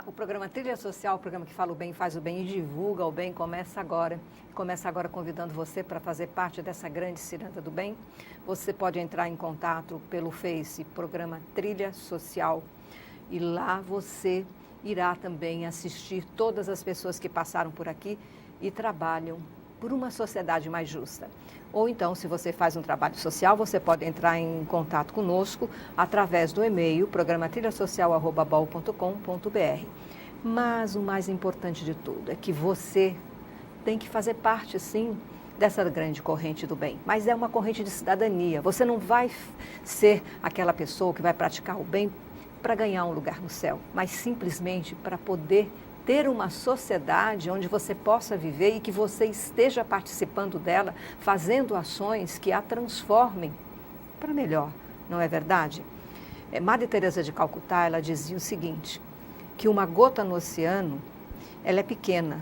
O programa Trilha Social, o programa que fala o bem, faz o bem e divulga o bem, começa agora. Começa agora convidando você para fazer parte dessa grande ciranda do bem. Você pode entrar em contato pelo Face, programa Trilha Social. E lá você irá também assistir todas as pessoas que passaram por aqui e trabalham por uma sociedade mais justa. Ou então, se você faz um trabalho social, você pode entrar em contato conosco através do e-mail programatrilhasocial@bol.com.br. Mas o mais importante de tudo é que você tem que fazer parte, sim, dessa grande corrente do bem. Mas é uma corrente de cidadania. Você não vai ser aquela pessoa que vai praticar o bem para ganhar um lugar no céu, mas simplesmente para poder ter uma sociedade onde você possa viver e que você esteja participando dela, fazendo ações que a transformem para melhor, não é verdade? Madre Teresa de Calcutá, ela dizia o seguinte, que uma gota no oceano, ela é pequena,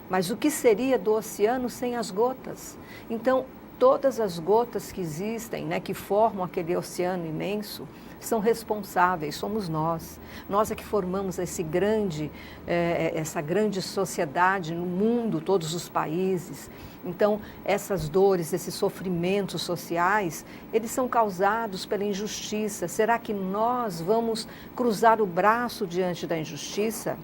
mas o que seria do oceano sem as gotas? Então, todas as gotas que existem, né, que formam aquele oceano imenso, são responsáveis, somos nós. Nós é que formamos essa grande sociedade no mundo, todos os países. Então, essas dores, esses sofrimentos sociais, eles são causados pela injustiça. Será que nós vamos cruzar o braço diante da injustiça?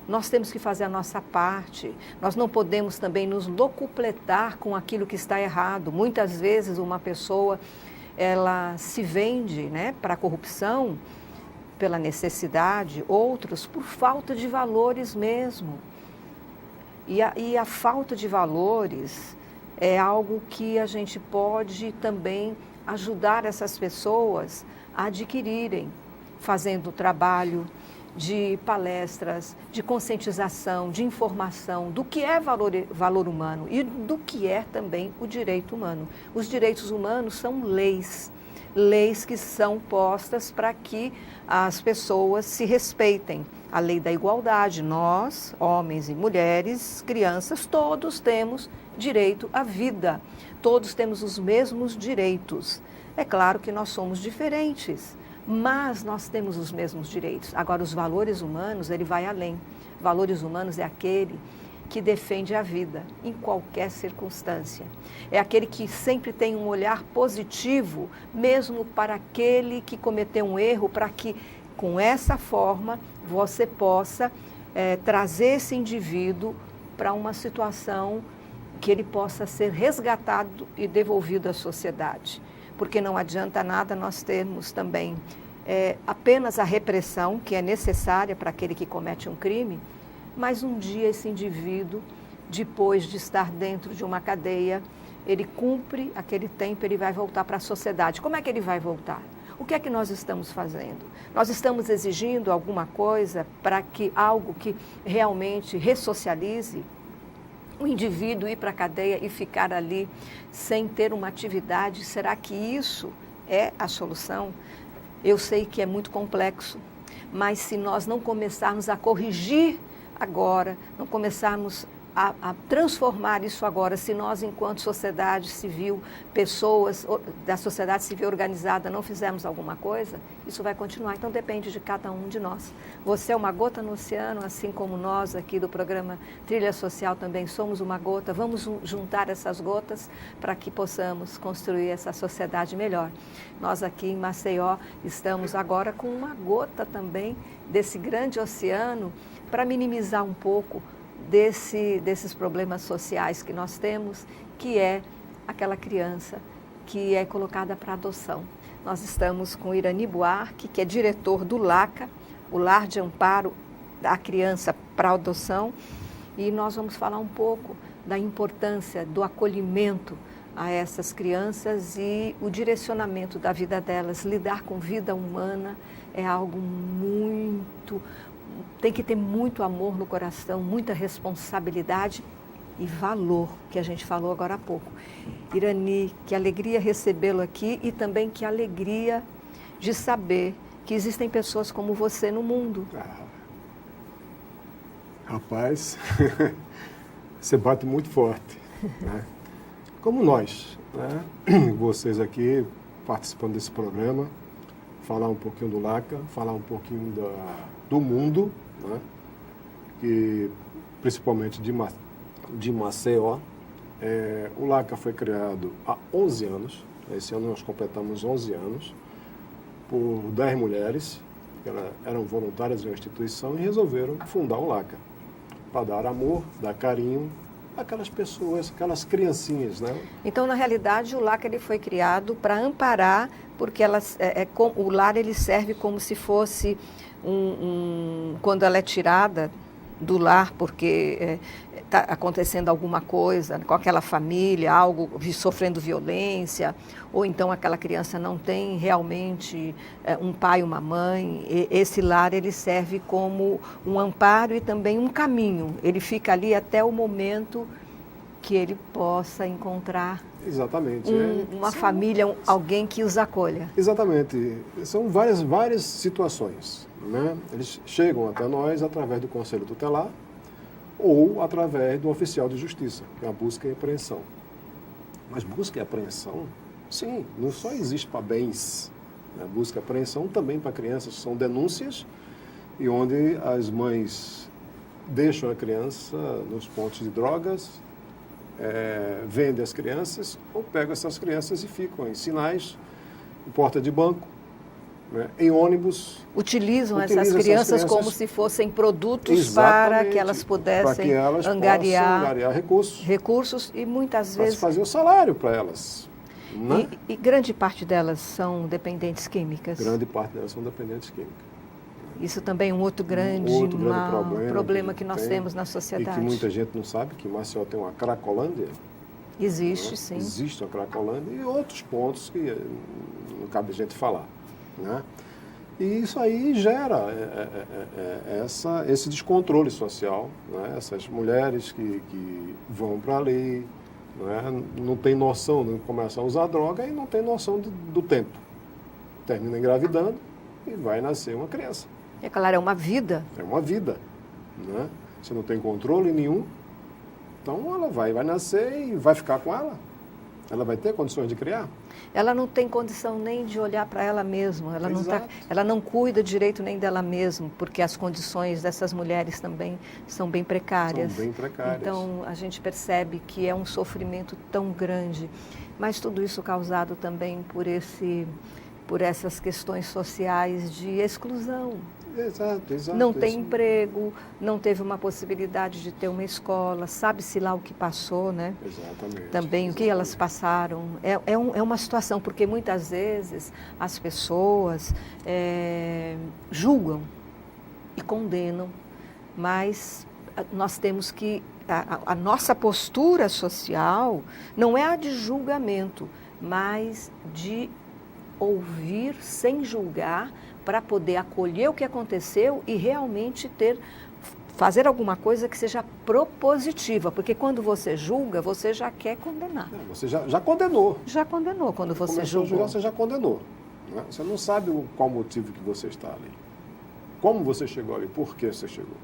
Nós temos que fazer a nossa parte. Nós não podemos também nos locupletar com aquilo que está errado. Muitas vezes uma pessoa ela se vende, né, para a corrupção, pela necessidade, outros por falta de valores mesmo. E a falta de valores é algo que a gente pode também ajudar essas pessoas a adquirirem, fazendo o trabalho de palestras, de conscientização, de informação do que é valor humano e do que é também o direito humano. Os direitos humanos são leis que são postas para que as pessoas se respeitem. A lei da igualdade, nós, homens e mulheres, crianças, todos temos direito à vida, todos temos os mesmos direitos. É claro que nós somos diferentes, mas nós temos os mesmos direitos. Agora, os valores humanos, ele vai além. Valores humanos é aquele que defende a vida em qualquer circunstância. É aquele que sempre tem um olhar positivo, mesmo para aquele que cometeu um erro, para que, com essa forma, você possa trazer esse indivíduo para uma situação que ele possa ser resgatado e devolvido à sociedade. Porque não adianta nada nós termos também apenas a repressão, que é necessária para aquele que comete um crime, mas um dia esse indivíduo, depois de estar dentro de uma cadeia, ele cumpre aquele tempo, ele vai voltar para a sociedade. Como é que ele vai voltar? O que é que nós estamos fazendo? Nós estamos exigindo alguma coisa para que algo que realmente ressocialize o indivíduo ir para a cadeia e ficar ali sem ter uma atividade? Será que isso é a solução? Eu sei que é muito complexo, mas se nós não começarmos a corrigir agora, não começarmos a transformar isso agora, se nós, enquanto sociedade civil, pessoas da sociedade civil organizada, não fizermos alguma coisa, isso vai continuar. Então, depende de cada um de nós. Você é uma gota no oceano, assim como nós aqui do programa Trilha Social também somos uma gota. Vamos juntar essas gotas para que possamos construir essa sociedade melhor. Nós aqui em Maceió estamos agora com uma gota também desse grande oceano para minimizar um pouco desses problemas sociais que nós temos, que é aquela criança que é colocada para adoção. Nós estamos com Irani Buarque, que é diretor do LACA, o Lar de Amparo da Criança para Adoção, e nós vamos falar um pouco da importância do acolhimento a essas crianças e o direcionamento da vida delas. Lidar com vida humana é algo tem que ter muito amor no coração, muita responsabilidade e valor, que a gente falou agora há pouco. Irani, que alegria recebê-lo aqui e também que alegria de saber que existem pessoas como você no mundo. Rapaz, você bate muito forte, né? Como nós, né? Vocês aqui participando desse programa, falar um pouquinho do LACA, falar um pouquinho do mundo, né? que, principalmente de Maceió, o LACA foi criado há 11 anos. Esse ano nós completamos 11 anos, por 10 mulheres, que eram voluntárias de uma instituição e resolveram fundar o LACA, para dar amor, dar carinho àquelas pessoas, aquelas criancinhas, né? Então, na realidade, o LACA ele foi criado para amparar, porque o lar ele serve como se fosse quando ela é tirada do lar, porque está acontecendo alguma coisa com aquela família, algo sofrendo violência, ou então aquela criança não tem realmente um pai, uma mãe. Esse lar ele serve como um amparo e também um caminho. Ele fica ali até o momento que ele possa encontrar Exatamente. uma família, alguém que os acolha. Exatamente. São várias situações, né? Eles chegam até nós através do Conselho Tutelar ou através do oficial de justiça, que é a busca e apreensão. Mas busca e apreensão, sim, não só existe para bens. Né? Busca e apreensão também para crianças, são denúncias e onde as mães deixam a criança nos pontos de drogas, vendem as crianças ou pegam essas crianças e ficam em sinais, em porta de banco, né, em ônibus. Utilizam essas crianças como se fossem produtos para que elas pudessem angariar recursos e muitas vezes fazer o salário para elas. Né? E grande parte delas são dependentes químicas. Grande parte delas são dependentes químicas. Isso também é um outro grande problema que nós temos na sociedade. E que muita gente não sabe que Maceió tem uma Cracolândia. Existe, né? sim. Existe uma Cracolândia e outros pontos que não cabe a gente falar. Né? E isso aí gera esse descontrole social. Né? Essas mulheres que vão para ali, né? Não tem noção, não começam a usar droga e não tem noção do tempo. Termina engravidando e vai nascer uma criança. É claro, é uma vida. É uma vida, né? Você não tem controle nenhum, então ela vai nascer e vai ficar com ela. Ela vai ter condições de criar? Ela não tem condição nem de olhar para ela mesma, ela não cuida direito nem dela mesma, porque as condições dessas mulheres também são bem precárias. São bem precárias. Então a gente percebe que é um sofrimento tão grande, mas tudo isso causado também por essas questões sociais de exclusão. Exato. Não tem emprego, não teve uma possibilidade de ter uma escola, sabe-se lá o que passou, né? Exatamente. Também o que elas passaram. É uma situação, porque muitas vezes as pessoas julgam e condenam, mas nós temos que... A nossa postura social não é a de julgamento, mas de ouvir sem julgar, para poder acolher o que aconteceu e realmente fazer alguma coisa que seja propositiva, porque quando você julga, você já quer condenar. Você já condenou. Já condenou quando você julgou. Julgar, você já condenou. Né? Você não sabe qual motivo que você está ali. Como você chegou ali, por que você chegou.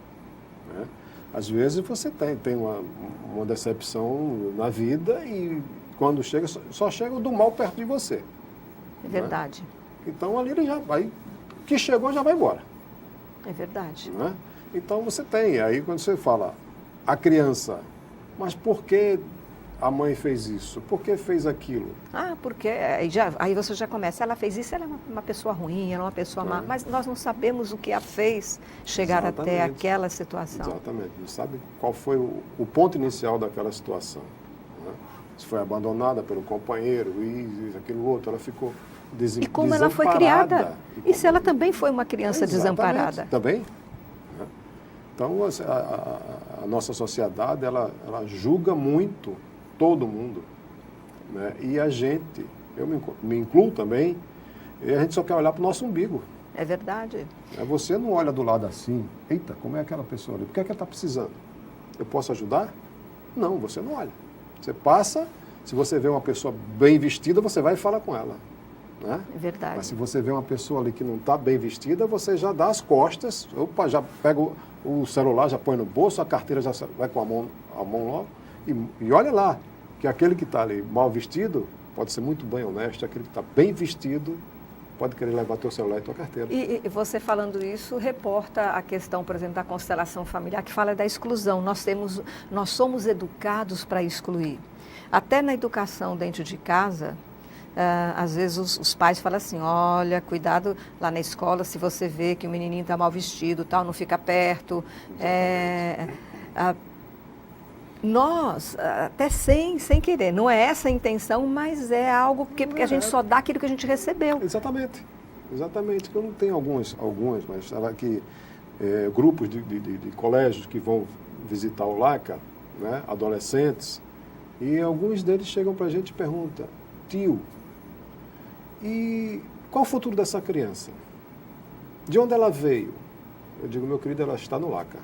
Né? Às vezes você tem uma decepção na vida e quando chega, só chega do mal perto de você. É verdade. Né? Então ali ele já vai... que chegou já vai embora. É verdade. Né? Então você tem, aí quando você fala, a criança, mas por que a mãe fez isso? Por que fez aquilo? Porque aí você já começa, ela fez isso, ela é uma pessoa ruim, ela é uma pessoa má, mas nós não sabemos o que a fez chegar até aquela situação. Exatamente, não sabe qual foi o ponto inicial daquela situação. Né? Se foi abandonada pelo companheiro, e aquilo outro, ela ficou e como ela foi criada. E se ela também foi uma criança desamparada. Também. Então, a nossa sociedade, ela julga muito todo mundo. Né? E a gente, eu me incluo também, e a gente só quer olhar para o nosso umbigo. É verdade. Você não olha do lado assim, eita, como é aquela pessoa ali? Por que ela está precisando? Eu posso ajudar? Não, você não olha. Você passa, se você vê uma pessoa bem vestida, você vai e fala com ela. Né? É verdade. Mas se você vê uma pessoa ali que não está bem vestida, você já dá as costas, já pega o celular, já põe no bolso, a carteira já vai com a mão logo, e olha lá, que aquele que está ali mal vestido pode ser muito bem honesto, aquele que está bem vestido pode querer levar teu celular e tua carteira. E você falando isso, reporta a questão, por exemplo, da constelação familiar, que fala da exclusão. Nós somos educados para excluir. Até na educação dentro de casa, às vezes os pais falam assim, olha, cuidado lá na escola, se você vê que o menininho está mal vestido, tal, não fica perto. Nós, até sem querer, não é essa a intenção, mas é algo porque a gente só dá aquilo que a gente recebeu. Exatamente. Eu não tenho algumas, mas estava aqui, grupos de colégios que vão visitar o LACA, né, adolescentes, e alguns deles chegam para a gente e perguntam, tio, e qual o futuro dessa criança? De onde ela veio? Eu digo, meu querido, ela está no LACA.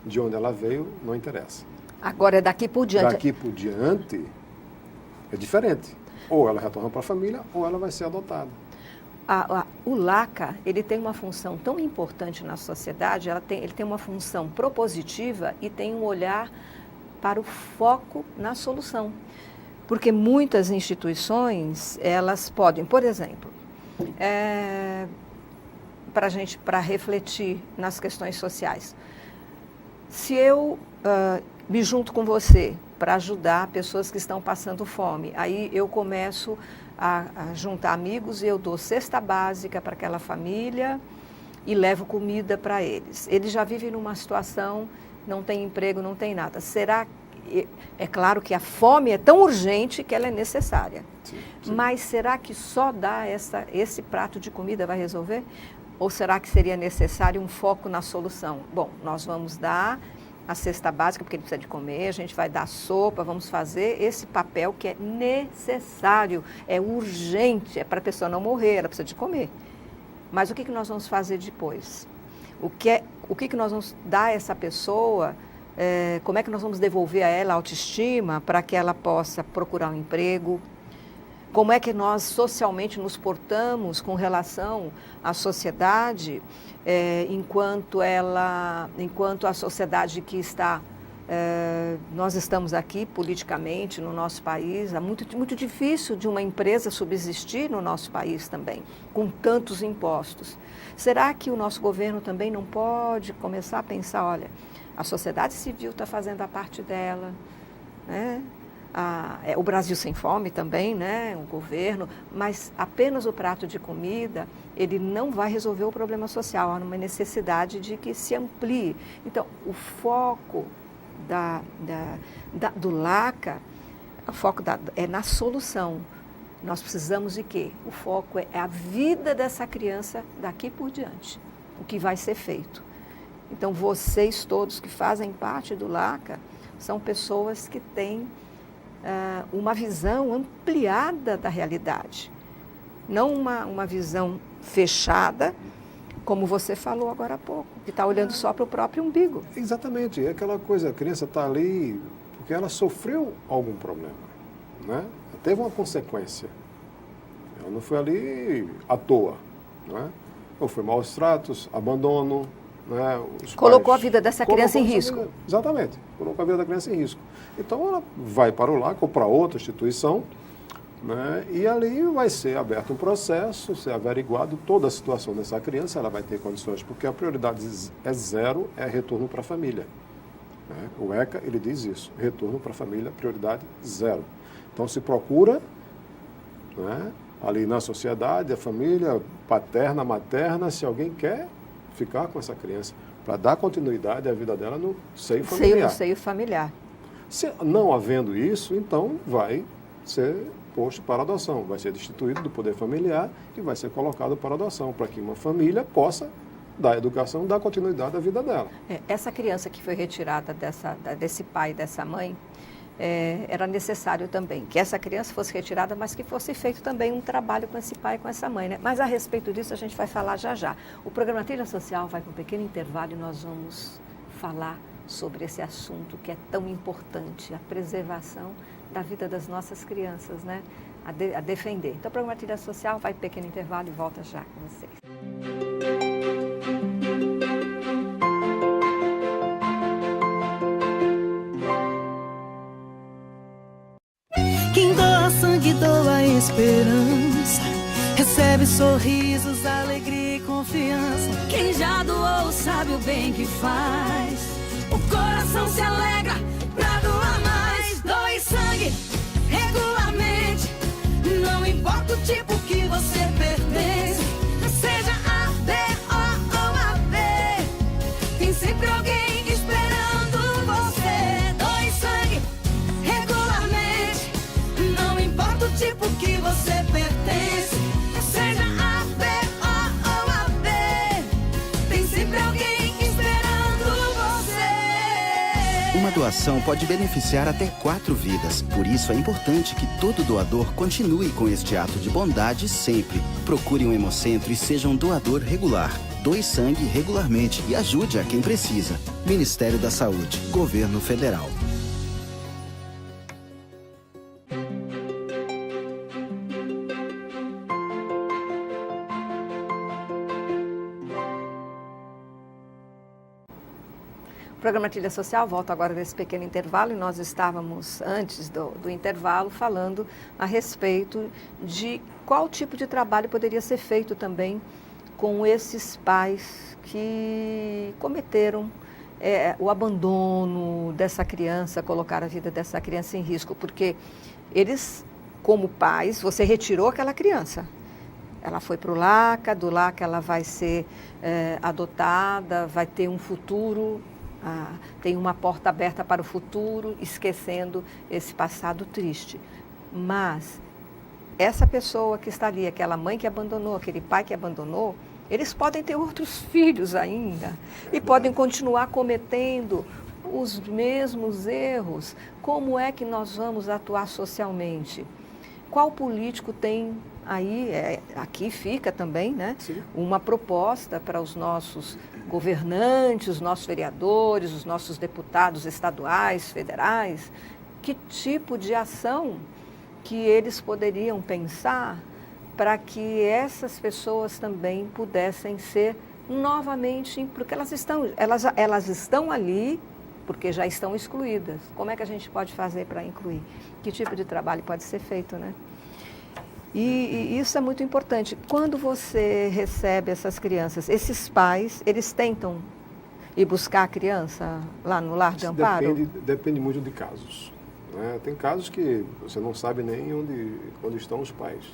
De onde ela veio, não interessa. Agora é daqui por diante. Daqui por diante é diferente. Ou ela retorna para a família, ou ela vai ser adotada. O LACA, ele tem uma função tão importante na sociedade, ele tem uma função propositiva e tem um olhar para o foco na solução. Porque muitas instituições, elas podem, por exemplo, para refletir nas questões sociais. Se eu me junto com você para ajudar pessoas que estão passando fome, aí eu começo a juntar amigos e eu dou cesta básica para aquela família e levo comida para eles. Eles já vivem numa situação, não tem emprego, não tem nada. Será que, é claro que a fome é tão urgente que ela é necessária, sim. Mas será que só dar esse prato de comida vai resolver? Ou será que seria necessário um foco na solução? Bom, nós vamos dar a cesta básica, porque ele precisa de comer, a gente vai dar sopa, vamos fazer esse papel que é necessário, é urgente, é para a pessoa não morrer, ela precisa de comer. Mas o que nós vamos fazer depois? O que nós vamos dar a essa pessoa, como é que nós vamos devolver a ela a autoestima para que ela possa procurar um emprego? Como é que nós socialmente nos portamos com relação à sociedade, enquanto a sociedade que está, nós estamos aqui politicamente no nosso país, é muito difícil de uma empresa subsistir no nosso país também, com tantos impostos. Será que o nosso governo também não pode começar a pensar, olha, a sociedade civil está fazendo a parte dela, né? O Brasil Sem Fome também, né? O governo, mas apenas o prato de comida, ele não vai resolver o problema social, há uma necessidade de que se amplie. Então, o foco do LACA, o foco é na solução. Nós precisamos de quê? O foco é a vida dessa criança daqui por diante, o que vai ser feito. Então, vocês todos que fazem parte do LACA são pessoas que têm uma visão ampliada da realidade, não uma visão fechada, como você falou agora há pouco, que está olhando só para o próprio umbigo. Exatamente, é aquela coisa, a criança está ali porque ela sofreu algum problema, né? Teve uma consequência, ela não foi ali à toa, né? Ou foi maus tratos, abandono, né? Colocou a vida dessa criança em risco. Exatamente, colocou a vida da criança em risco. Então ela vai para o LACA ou para outra instituição, né? E ali vai ser aberto um processo, ser averiguado toda a situação dessa criança, ela vai ter condições, porque a prioridade é zero, é retorno para a família, né? O ECA, ele diz isso, retorno para a família, prioridade zero. Então se procura, né, ali na sociedade, a família paterna, materna, se alguém quer ficar com essa criança, para dar continuidade à vida dela no seio familiar. No seio familiar. Se não havendo isso, então vai ser posto para adoção, vai ser destituído do poder familiar e vai ser colocado para adoção, para que uma família possa dar educação, dar continuidade à vida dela. Essa criança que foi retirada desse pai e dessa mãe, era necessário também que essa criança fosse retirada, mas que fosse feito também um trabalho com esse pai e com essa mãe, né? Mas a respeito disso a gente vai falar já já. O programa Trilha Social vai para um pequeno intervalo e nós vamos falar sobre esse assunto que é tão importante, a preservação da vida das nossas crianças, né? A defender. Então o programa Trilha Social vai para um pequeno intervalo e volta já com vocês. Quem doa sangue, doa esperança, recebe recebe sorrisos, alegria e confiança. Quem já doou sabe o bem que faz. O coração se alegra pra doar mais. Doe sangue regularmente, não importa o tipo que você pertence. Seja A, B, O ou AB, tem sempre alguém esperando você. Doe sangue regularmente, não importa o tipo que você pertence. Seja A, B, O ou AB, tem sempre alguém esperando você. Uma doação pode beneficiar até 4 vidas. Por isso é importante que todo doador continue com este ato de bondade sempre. Procure um hemocentro e seja um doador regular. Doe sangue regularmente e ajude a quem precisa. Ministério da Saúde, Governo Federal. O programa Trilha Social volta agora nesse pequeno intervalo e nós estávamos, antes do intervalo, falando a respeito de qual tipo de trabalho poderia ser feito também com esses pais que cometeram o abandono dessa criança, colocar a vida dessa criança em risco, porque eles, como pais, você retirou aquela criança. Ela foi para o LACA, do LACA ela vai ser adotada, vai ter um futuro. Tem uma porta aberta para o futuro, esquecendo esse passado triste. Mas essa pessoa que está ali, aquela mãe que abandonou, aquele pai que abandonou, eles podem ter outros filhos ainda e podem continuar cometendo os mesmos erros. Como é que nós vamos atuar socialmente? Qual político tem aí, aqui fica também, né, uma proposta para os nossos governantes, os nossos vereadores, os nossos deputados estaduais, federais, que tipo de ação que eles poderiam pensar para que essas pessoas também pudessem ser novamente, porque elas estão ali, porque já estão excluídas. Como é que a gente pode fazer para incluir? Que tipo de trabalho pode ser feito, né? E isso é muito importante. Quando você recebe essas crianças, esses pais, eles tentam ir buscar a criança lá no lar de amparo? Depende muito de casos, né? Tem casos que você não sabe nem onde estão os pais,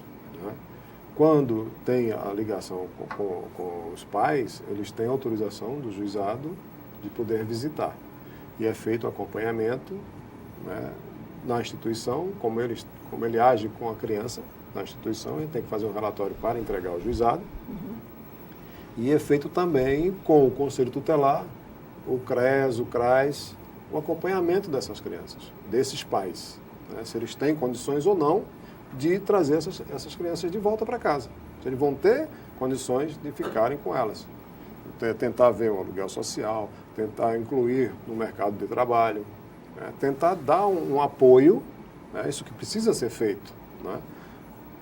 né? Quando tem a ligação com os pais, eles têm autorização do juizado de poder visitar. E é feito o acompanhamento, né, na instituição, como ele age com a criança na instituição, ele tem que fazer um relatório para entregar ao juizado. E é feito também com o Conselho Tutelar, o CRES, o CRAS, o acompanhamento dessas crianças, desses pais, né, se eles têm condições ou não de trazer essas crianças de volta para casa. Se eles vão ter condições de ficarem com elas. Tentar ver um aluguel social, tentar incluir no mercado de trabalho, né, tentar dar um apoio, né, isso que precisa ser feito, né?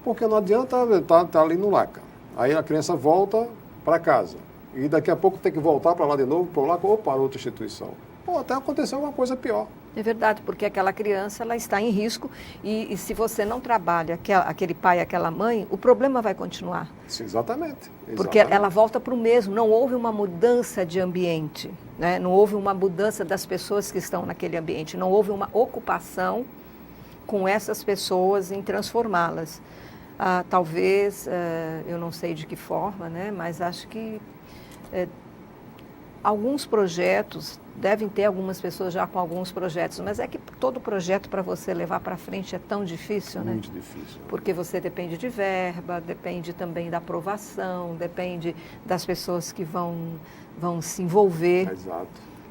Porque não adianta estar ali no LACA. Aí a criança volta para casa. E daqui a pouco tem que voltar para lá de novo, para o LACA ou para outra instituição. Ou até acontecer alguma coisa pior. É verdade, porque aquela criança ela está em risco e se você não trabalha aquele pai e aquela mãe, o problema vai continuar. Sim, exatamente. Porque ela volta para o mesmo, não houve uma mudança de ambiente, né? Não houve uma mudança das pessoas que estão naquele ambiente, não houve uma ocupação com essas pessoas em transformá-las. Talvez, eu não sei de que forma, né? Mas acho que alguns projetos, devem ter algumas pessoas já com alguns projetos, mas é que todo projeto para você levar para frente é tão difícil, né? Muito difícil. Porque você depende de verba, depende também da aprovação, depende das pessoas que vão se envolver. Exato.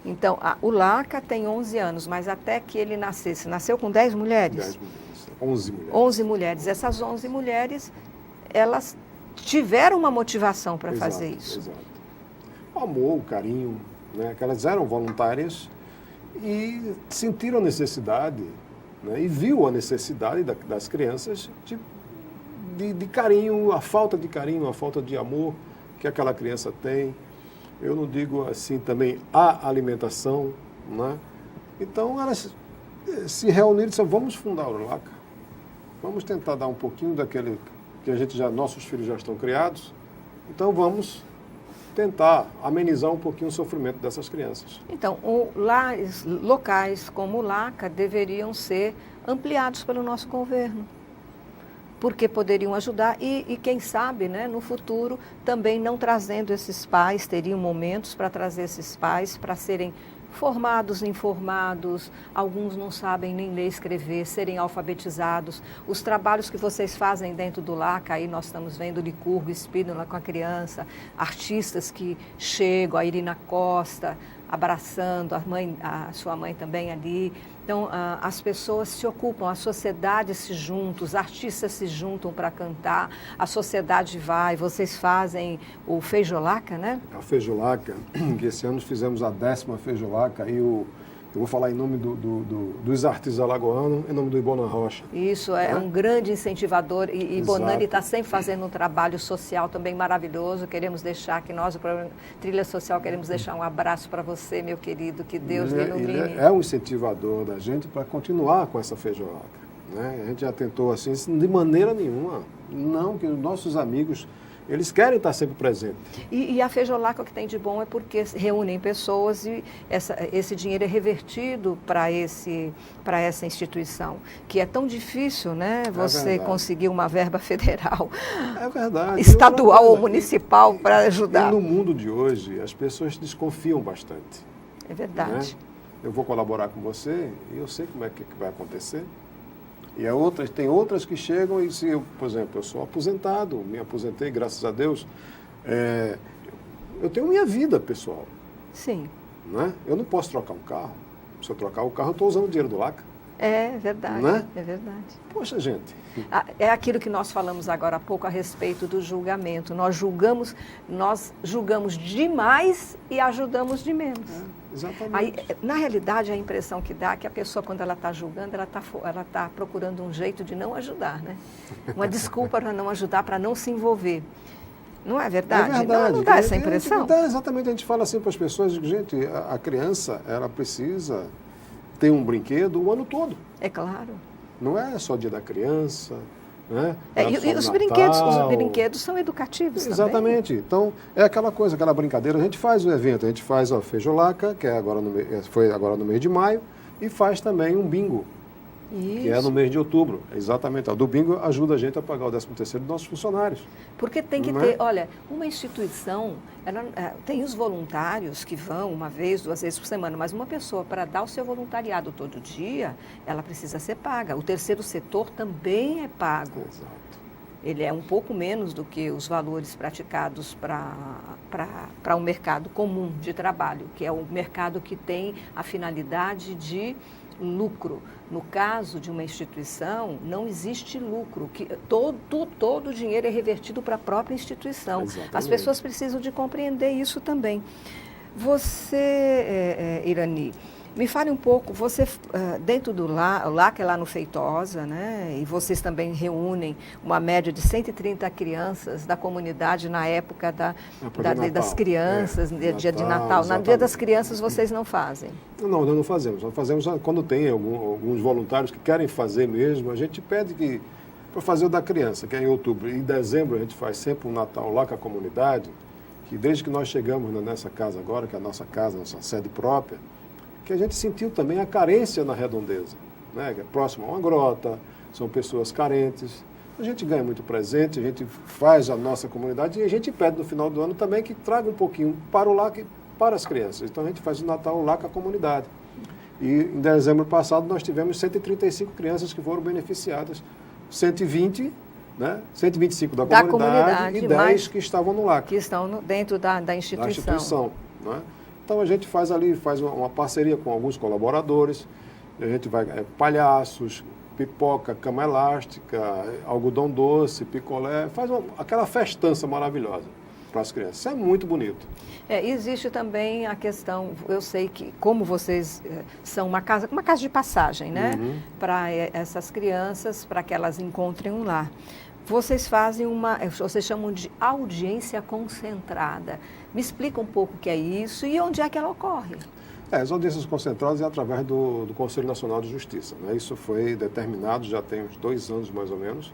Então, o LACA tem 11 anos, mas até que ele nasceu com 10 mulheres? 10 mulheres. 11 mulheres. 11 mulheres. Essas 11 mulheres, elas tiveram uma motivação para fazer isso. Exato. O amor, o carinho, né? Que elas eram voluntárias e sentiram a necessidade, né? E viu a necessidade das crianças de carinho, a falta de carinho, a falta de amor que aquela criança tem. Eu não digo assim também a alimentação, né? Então elas se reuniram e disseram, vamos fundar o LACA. Vamos tentar dar um pouquinho que nossos filhos já estão criados, então vamos tentar amenizar um pouquinho o sofrimento dessas crianças. Então, locais como o LACA deveriam ser ampliados pelo nosso governo, porque poderiam ajudar e quem sabe, né, no futuro, também não trazendo esses pais, teriam momentos para trazer esses pais para serem formados, informados, alguns não sabem nem ler e escrever, serem alfabetizados. Os trabalhos que vocês fazem dentro do LACA, aí nós estamos vendo Licurgo, Espínola com a criança, artistas que chegam, a Irina Costa, abraçando a sua mãe também ali. Então, as pessoas se ocupam, a sociedade se junta, os artistas se juntam para cantar, a sociedade vai, vocês fazem o Feijolaca, né? A Feijolaca, que esse ano fizemos a 10ª Feijolaca, e eu vou falar em nome dos artistas alagoanos, em nome do Ibona Rocha. Isso, é um grande incentivador e Bonani está sempre fazendo um trabalho social também maravilhoso. Queremos deixar que nós, o programa Trilha Social, queremos deixar um abraço para você, meu querido, que Deus lhe ilumine. Ele é um incentivador da gente para continuar com essa Feijolaca, né? A gente já tentou assim, de maneira nenhuma, não, que os nossos amigos, eles querem estar sempre presentes. E a Feijolaca, o que tem de bom é porque reúnem pessoas e esse dinheiro é revertido para essa instituição, que é tão difícil, né? Você conseguir uma verba federal, estadual ou municipal para ajudar. E no mundo de hoje, as pessoas desconfiam bastante. É verdade. Né? Eu vou colaborar com você e eu sei como é que vai acontecer. E tem outras que chegam e, se eu, por exemplo, eu sou aposentado, me aposentei, graças a Deus, eu tenho minha vida pessoal. Sim. Né? Eu não posso trocar um carro. Se eu trocar o carro, eu estou usando o dinheiro do LACA. É verdade, né? É verdade. Poxa, gente. É aquilo que nós falamos agora há pouco a respeito do julgamento. Nós julgamos demais e ajudamos de menos. Exatamente. Aí, na realidade, a impressão que dá é que a pessoa, quando ela está julgando, ela está procurando um jeito de não ajudar, né? Uma desculpa para não ajudar, para não se envolver. Não é verdade? É verdade. Não dá essa impressão? Exatamente, a gente fala assim para as pessoas, gente, a criança, ela precisa ter um brinquedo o ano todo. É claro. Não é só dia da criança, né? E os brinquedos são educativos também. Exatamente. Então, é aquela coisa, aquela brincadeira. A gente faz o evento, a gente faz a Feijolaca, que foi agora no mês de maio, e faz também um bingo, que é no mês de outubro. Exatamente. O do bingo ajuda a gente a pagar o 13º dos nossos funcionários. Porque tem que ter, olha, uma instituição, tem os voluntários que vão uma vez, 2 vezes por semana, mas uma pessoa, para dar o seu voluntariado todo dia, ela precisa ser paga. O terceiro setor também é pago. Exato. Ele é um pouco menos do que os valores praticados para um mercado comum de trabalho, que é o mercado que tem a finalidade de lucro. No caso de uma instituição, não existe lucro, que todo o dinheiro é revertido para a própria instituição. Exatamente. As pessoas precisam de compreender isso também. Você, Irani, me fale um pouco, você dentro do LACA é lá no Feitosa, né? E vocês também reúnem uma média de 130 crianças da comunidade na época das crianças, dia de Natal. No dia das crianças vocês não fazem? Não, nós não fazemos. Nós fazemos quando tem alguns voluntários que querem fazer mesmo, a gente pede para fazer o da criança, que é em outubro. Em dezembro a gente faz sempre um Natal lá com a comunidade, que desde que nós chegamos nessa casa agora, que é a nossa casa, nossa sede própria, que a gente sentiu também a carência na redondeza, né? Próximo a uma grota, são pessoas carentes. A gente ganha muito presente, a gente faz a nossa comunidade e a gente pede no final do ano também que traga um pouquinho para o LACA e para as crianças. Então a gente faz o Natal lá com a comunidade. E em dezembro passado nós tivemos 135 crianças que foram beneficiadas, 120, né? 125 da comunidade e 10 que estavam no LACA. Que estão dentro da instituição. Da instituição, né? Então a gente faz uma parceria com alguns colaboradores, a gente vai palhaços, pipoca, cama elástica, algodão doce, picolé, faz aquela festança maravilhosa para as crianças. Isso é muito bonito. Existe também a questão, eu sei que como vocês são uma casa de passagem, né? Para essas crianças, para que elas encontrem um lar. Vocês fazem vocês chamam de audiência concentrada. Me explica um pouco o que é isso e onde é que ela ocorre. As audiências concentradas é através do Conselho Nacional de Justiça, né? Isso foi determinado já tem uns 2 anos mais ou menos.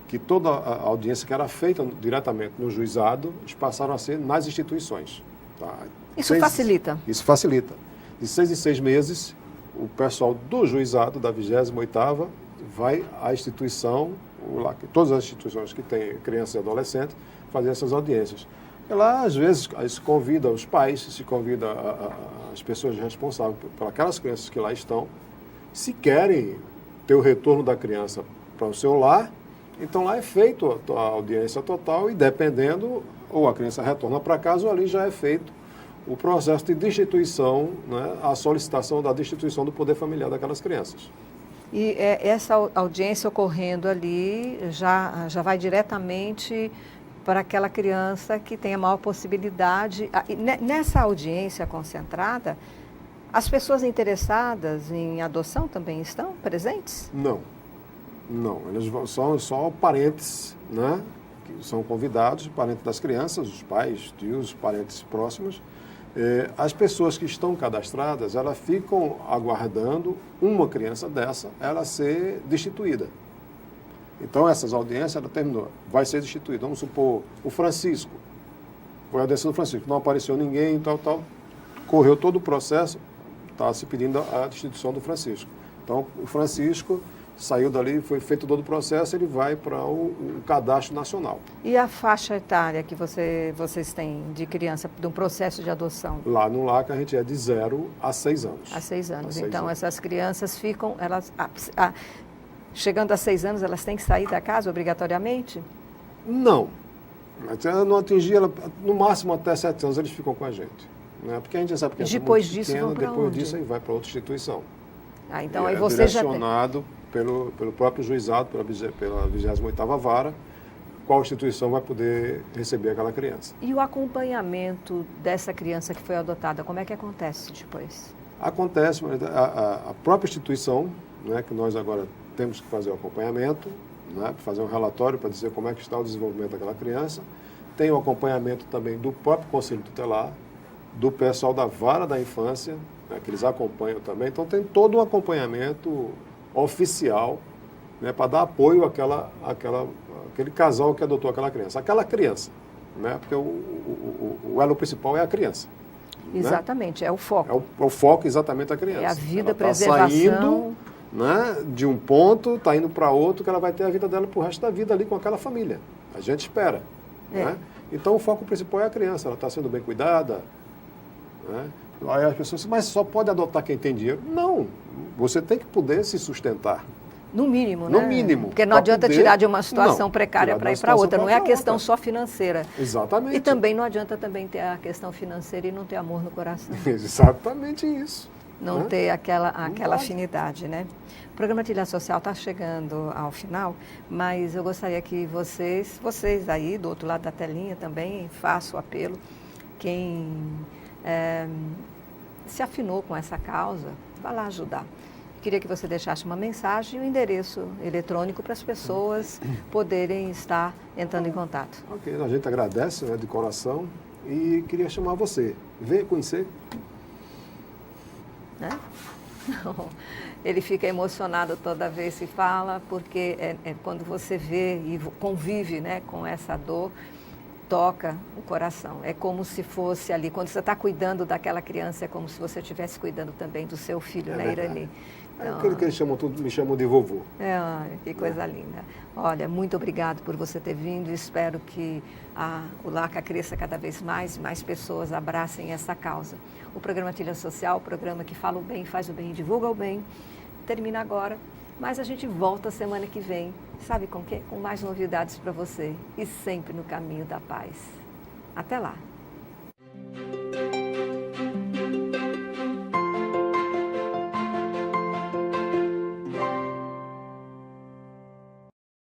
que toda a audiência que era feita diretamente no juizado, eles passaram a ser nas instituições. Tá? Isso facilita? Isso facilita. De 6 em 6 meses, o pessoal do juizado, da 28ª, vai à instituição, todas as instituições que têm crianças e adolescentes, fazer essas audiências. E lá, às vezes, se convida os pais, se convida as pessoas responsáveis por aquelas crianças que lá estão, se querem ter o retorno da criança para o seu lar, então lá é feito a audiência total e, dependendo, ou a criança retorna para casa ou ali já é feito o processo de destituição, né, a solicitação da destituição do poder familiar daquelas crianças. E essa audiência ocorrendo ali já vai diretamente para aquela criança que tem a maior possibilidade. Nessa audiência concentrada, as pessoas interessadas em adoção também estão presentes? Não, eles são só parentes, né, que são convidados, parentes das crianças, os pais, tios, parentes próximos. As pessoas que estão cadastradas, elas ficam aguardando uma criança dessa, ela ser destituída. Então, essas audiências, ela terminou, vai ser destituída. Vamos supor, o Francisco, foi a audiência do Francisco, não apareceu ninguém, tal, correu todo o processo, está se pedindo a destituição do Francisco. Então, o Francisco saiu dali, foi feito todo o processo, ele vai para o cadastro nacional. E a faixa etária que vocês têm de criança, de um processo de adoção? Lá no LAC a gente é de 0 a 6 anos. A 6 anos. Então, essas crianças ficam, chegando a 6 anos, elas têm que sair da casa obrigatoriamente? Não. Não atingir, no máximo até 7 anos eles ficam com a gente. Né? Porque a gente já sabe que depois disso vão para onde? Depois disso aí vai para outra instituição. Então aí você já tem... direcionado pelo próprio juizado, pela 28ª Vara, qual instituição vai poder receber aquela criança. E o acompanhamento dessa criança que foi adotada, como é que acontece depois? Acontece, a própria instituição, né, que nós agora temos que fazer o acompanhamento, né, fazer um relatório para dizer como é que está o desenvolvimento daquela criança, tem o acompanhamento também do próprio Conselho Tutelar, do pessoal da Vara da Infância, né, que eles acompanham também, então tem todo um acompanhamento oficial, né, para dar apoio àquele casal que adotou aquela criança. Aquela criança, né, porque o elo principal é a criança. Exatamente, né? É o foco. É o foco exatamente da criança. É a vida, ela preservação. Saindo, né, de um ponto, está indo para outro, que ela vai ter a vida dela para o resto da vida ali com aquela família. A gente espera. Né? Então o foco principal é a criança, ela está sendo bem cuidada. Né? Aí as pessoas dizem, mas só pode adotar quem tem dinheiro? Não, você tem que poder se sustentar. No mínimo, né? No mínimo. Porque não adianta tirar de uma situação precária para ir para outra, não é a questão só financeira. Exatamente. E também não adianta também ter a questão financeira e não ter amor no coração. Exatamente isso. Não ter aquela afinidade, né? O programa Trilha Social está chegando ao final, mas eu gostaria que vocês aí do outro lado da telinha também façam o apelo. Quem se afinou com essa causa, vá lá ajudar. Queria que você deixasse uma mensagem e o endereço eletrônico para as pessoas poderem estar entrando em contato. Ok, a gente agradece, né, de coração e queria chamar você. Venha conhecer. Né? Ele fica emocionado toda vez que fala, porque quando você vê e convive, né, com essa dor, toca o coração. É como se fosse ali, quando você está cuidando daquela criança, é como se você estivesse cuidando também do seu filho, né, Irani? Então, aquilo que eles me chamam de vovô. Que coisa linda. Olha, muito obrigado por você ter vindo. Espero que o LACA cresça cada vez mais pessoas abracem essa causa. O programa Trilha Social, o programa que fala o bem, faz o bem, divulga o bem, termina agora. Mas a gente volta semana que vem, sabe com o quê? Com mais novidades para você e sempre no caminho da paz. Até lá!